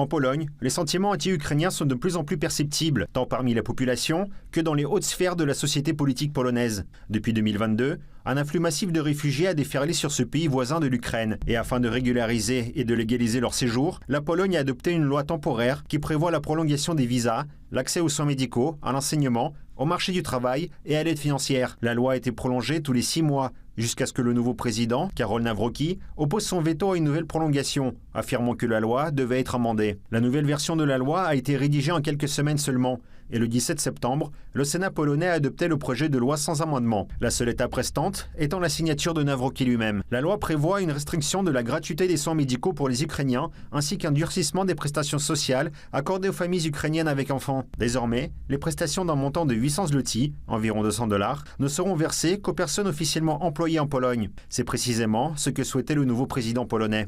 En Pologne, les sentiments anti-ukrainiens sont de plus en plus perceptibles, tant parmi la population que dans les hautes sphères de la société politique polonaise. Depuis 2022, un afflux massif de réfugiés a déferlé sur ce pays voisin de l'Ukraine. Et afin de régulariser et de légaliser leur séjour, la Pologne a adopté une loi temporaire qui prévoit la prolongation des visas, l'accès aux soins médicaux, à l'enseignement, au marché du travail et à l'aide financière. La loi a été prolongée tous les 6 mois, jusqu'à ce que le nouveau président, Karol Nawrocki, oppose son veto à une nouvelle prolongation, affirmant que la loi devait être amendée. La nouvelle version de la loi a été rédigée en quelques semaines seulement, et le 17 septembre, le Sénat polonais a adopté le projet de loi sans amendement. La seule étape restante étant la signature de Nawrocki lui-même. La loi prévoit une restriction de la gratuité des soins médicaux pour les Ukrainiens, ainsi qu'un durcissement des prestations sociales accordées aux familles ukrainiennes avec enfants. Désormais, les prestations d'un montant de 800 zloty, environ $200, ne seront versées qu'aux personnes officiellement employées en Pologne. C'est précisément ce que souhaitait le nouveau président polonais.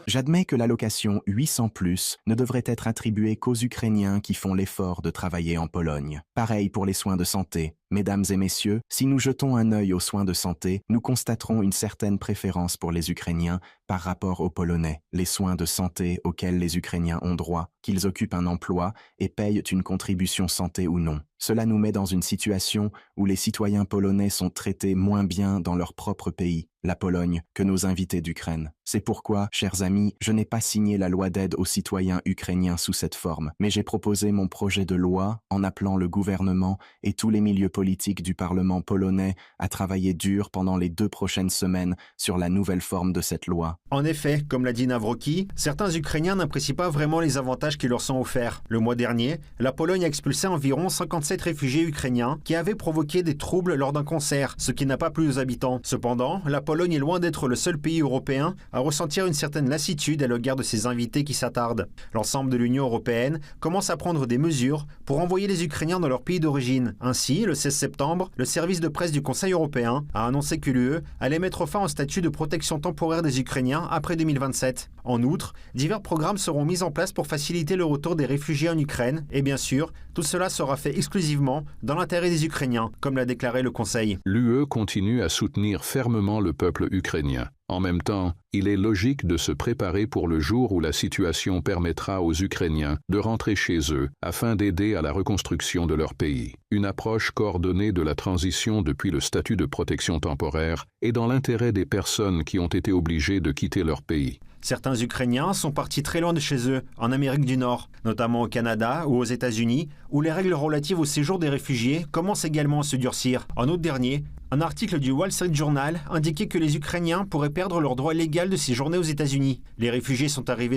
J'admets que l'allocation 800+, ne devrait être attribuée qu'aux Ukrainiens qui font l'effort de travailler en Pologne. Pareil pour les soins de santé. Mesdames et messieurs, si nous jetons un œil aux soins de santé, nous constaterons une certaine préférence pour les Ukrainiens par rapport aux Polonais. Les soins de santé auxquels les Ukrainiens ont droit, qu'ils occupent un emploi et payent une contribution santé ou non. Cela nous met dans une situation où les citoyens polonais sont traités moins bien dans leur propre pays, la Pologne, que nos invités d'Ukraine. C'est pourquoi, chers amis, je n'ai pas signé la loi d'aide aux citoyens ukrainiens sous cette forme, mais j'ai proposé mon projet de loi en appelant le gouvernement et tous les milieux politiques du Parlement polonais à travailler dur pendant les 2 prochaines semaines sur la nouvelle forme de cette loi. En effet, comme l'a dit Nawrocki, certains Ukrainiens n'apprécient pas vraiment les avantages qui leur sont offerts. Le mois dernier, la Pologne a expulsé environ 57 réfugiés ukrainiens qui avaient provoqué des troubles lors d'un concert, ce qui n'a pas plu aux habitants. Cependant, la Pologne est loin d'être le seul pays européen à ressentir une certaine lassitude à l'égard de ses invités qui s'attardent. L'ensemble de l'Union européenne commence à prendre des mesures pour envoyer les Ukrainiens dans leur pays d'origine. Ainsi, le 16 septembre, le service de presse du Conseil européen a annoncé que l'UE allait mettre fin au statut de protection temporaire des Ukrainiens après 2027. En outre, divers programmes seront mis en place pour faciliter le retour des réfugiés en Ukraine et bien sûr, tout cela sera fait exclusivement dans l'intérêt des Ukrainiens, comme l'a déclaré le Conseil. L'UE continue à soutenir fermement le peuple ukrainien. En même temps, il est logique de se préparer pour le jour où la situation permettra aux Ukrainiens de rentrer chez eux afin d'aider à la reconstruction de leur pays. Une approche coordonnée de la transition depuis le statut de protection temporaire est dans l'intérêt des personnes qui ont été obligées de quitter leur pays. Certains Ukrainiens sont partis très loin de chez eux, en Amérique du Nord, notamment au Canada ou aux États-Unis, où les règles relatives au séjour des réfugiés commencent également à se durcir. En août dernier, un article du Wall Street Journal indiquait que les Ukrainiens pourraient perdre leur droit légal de séjourner aux États-Unis. Les réfugiés sont arrivés